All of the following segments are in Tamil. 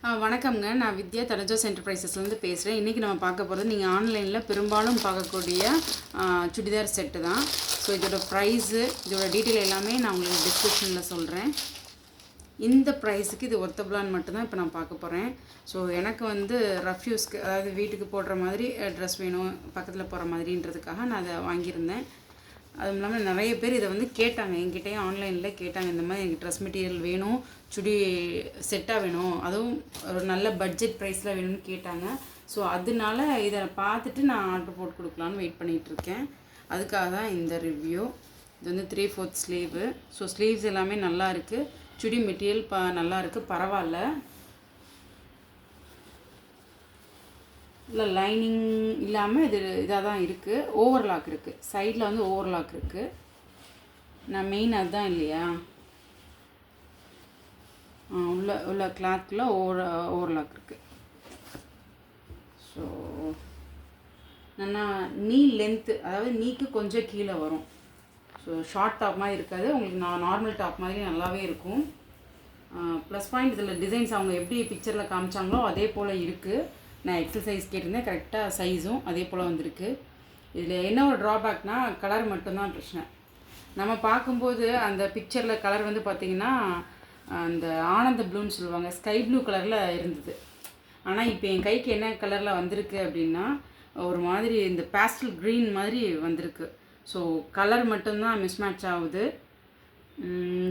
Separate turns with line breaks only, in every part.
வணக்கம்ங்க. நான் வித்யா தனஜோஸ் என்டர்பிரைசஸ்லேருந்து பேசுகிறேன். இன்றைக்கி நம்ம பார்க்க போகிறது நீங்கள் ஆன்லைனில் பெரும்பாலும் பார்க்கக்கூடிய சுடிதார் செட்டு தான். ஸோ இதோட ப்ரைஸு, இதோட டீட்டெயில் எல்லாமே நான் உங்களுக்கு டிஸ்கிரிப்ஷனில் சொல்கிறேன். இந்த ப்ரைஸுக்கு இது ஒர்த்தபிளான்னு மட்டும்தான் இப்போ நான் பார்க்க போகிறேன். ஸோ எனக்கு வந்து ரஃப் யூஸ்க்கு, அதாவது வீட்டுக்கு போடுற மாதிரி ட்ரெஸ் வேணும், பக்கத்தில் போகிற மாதிரின்றதுக்காக நான் அதை வாங்கியிருந்தேன். அதுவும் இல்லாமல் நிறைய பேர் இதை வந்து கேட்டாங்க, என்கிட்டயும் ஆன்லைனில் கேட்டாங்க, இந்த மாதிரி எனக்கு ட்ரெஸ் மெட்டீரியல் வேணும், சுடி செட்டாக வேணும், அதுவும் ஒரு நல்ல பட்ஜெட் ப்ரைஸில் வேணும்னு கேட்டாங்க. ஸோ அதனால இதை பார்த்துட்டு நான் ஆர்டர் போட்டு கொடுக்கலான்னு வெயிட் பண்ணிகிட்ருக்கேன். அதுக்காக தான் இந்த ரிவ்யூ. இது வந்து 3/4 ஸ்லீவு. ஸோ ஸ்லீவ்ஸ் எல்லாமே நல்லா இருக்குது. சுடி மெட்டீரியல் நல்லா இருக்குது, பரவாயில்ல. இல்லை லைனிங் இல்லாமல் இது இதாக தான் இருக்குது. ஓவர்லாக் இருக்குது, சைடில் வந்து ஓவர்லாக் இருக்குது. நான் மெயின் அதுதான் இல்லையா, உள்ள கிளாத்தில் ஓவர்லாக் இருக்குது. ஸோ நான் நீ லென்த்து, அதாவது நீக்கு கொஞ்சம் கீழே வரும். ஸோ ஷார்ட் டாப் மாதிரி இருக்காது, உங்களுக்கு நார்மல் டாப் மாதிரி நல்லாவே இருக்கும். ப்ளஸ் பாயிண்ட் இதில் டிசைன்ஸ் அவங்க எப்படி பிக்சரில் காமிச்சாங்களோ அதே போல் இருக்குது. நான் எக்ஸல் சைஸ் கேட்டிருந்தேன், கரெக்டாக சைஸும் அதே போல் வந்திருக்கு. இதில் என்ன ஒரு ட்ராபேக்னால் கலர் மட்டும்தான் பிரச்சனை. நம்ம பார்க்கும்போது அந்த பிக்சரில் கலர் வந்து பார்த்திங்கன்னா அந்த ஆனந்த ப்ளூன்னு சொல்லுவாங்க, ஸ்கை ப்ளூ கலரில் இருந்தது. ஆனால் இப்போ என் கைக்கு என்ன கலரில் வந்திருக்கு அப்படின்னா ஒரு மாதிரி இந்த பேஸ்டல் க்ரீன் மாதிரி வந்திருக்கு. ஸோ கலர் மட்டும்தான் மிஸ்மேட்ச் ஆகுது.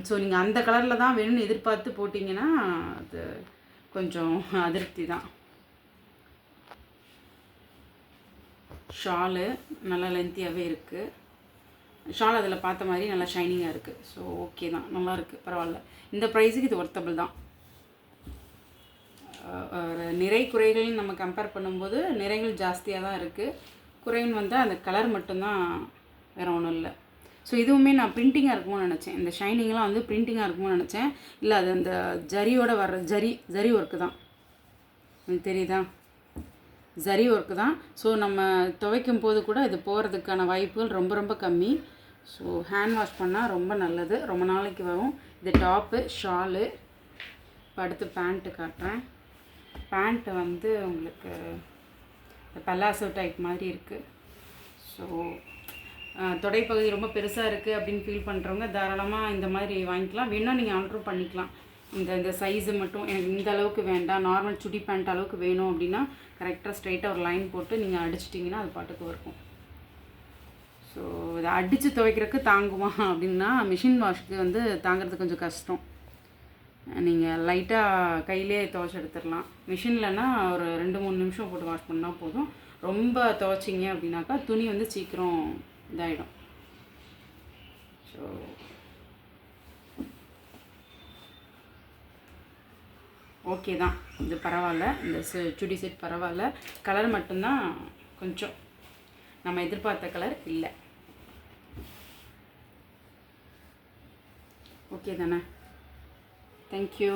ஸோ நீங்கள் அந்த கலரில் தான் வேணும்னு எதிர்பார்த்து போட்டிங்கன்னா அது கொஞ்சம் அதிருப்தி தான். ஷாலு நல்லா லென்த்தியாகவே இருக்குது. ஷால் அதில் பார்த்த மாதிரி நல்லா ஷைனிங்காக இருக்குது. ஸோ ஓகே தான், நல்லாயிருக்கு, பரவாயில்ல. இந்த ப்ரைஸுக்கு இது ஒர்த்தபிள் தான். நிறை குறைகள் நம்ம கம்பேர் பண்ணும்போது நிறைகள் ஜாஸ்தியாக தான் இருக்குது. குறைன்னு வந்தால் அந்த கலர் மட்டும்தான், வேறு ஒன்றும் இல்லை. ஸோ இதுவுமே நான் பிரிண்டிங்காக இருக்குமோன்னு நினச்சேன். இந்த ஷைனிங்லாம் வந்து பிரிண்டிங்காக இருக்குமோன்னு நினச்சேன். இல்லை, அது அந்த ஜரியோட வர்ற ஜரி ஒர்க்கு தான். உங்களுக்கு தெரியுதா, ஜரி ஒர்க்கு தான். ஸோ நம்ம துவைக்கும் போது கூட இது போகிறதுக்கான வாய்ப்புகள் ரொம்ப ரொம்ப கம்மி. ஸோ ஹேண்ட் வாஷ் பண்ணால் ரொம்ப நல்லது, ரொம்ப நாளைக்கு வரும். இது டாப்பு, ஷாலு. இப்போ அடுத்து பேண்ட்டு காட்டுறேன். பேண்ட்டு வந்து உங்களுக்கு பல்லாசோ டைப் மாதிரி இருக்குது. ஸோ தொடைப்பகுதி ரொம்ப பெருசாக இருக்குது அப்படின்னு ஃபீல் பண்ணுறவங்க தாராளமாக இந்த மாதிரி வாங்கிக்கலாம். வேணால் நீங்கள் ஆர்டரும் பண்ணிக்கலாம். இந்த சைஸு மட்டும் எனக்கு இந்த அளவுக்கு வேண்டாம், நார்மல் சுடி பேண்ட் அளவுக்கு வேணும் அப்படின்னா கரெக்டாக ஸ்ட்ரைட்டாக ஒரு லைன் போட்டு நீங்கள் அடிச்சிட்டிங்கன்னா அது பாட்டுக்கு இருக்கும். ஸோ இதை அடித்து துவைக்கிறதுக்கு தாங்குமா அப்படின்னா மிஷின் வாஷ்க்கு வந்து தாங்கிறது கொஞ்சம் கஷ்டம். நீங்கள் லைட்டாக கையிலே துவைச்சி எடுத்துடலாம். மிஷின்லனா ஒரு 2-3 நிமிஷம் போட்டு வாஷ் பண்ணால் போதும். ரொம்ப துவைச்சிங்க அப்படின்னாக்கா துணி வந்து சீக்கிரம் இதாகிடும். ஸோ ஓகே தான், இது பரவாயில்ல. இந்த சுடி செட் பரவாயில்ல. கலர் மட்டும்தான் கொஞ்சம் நம்ம எதிர்பார்த்த கலர் இல்லை. ஓகே தானே? தேங்க்யூ.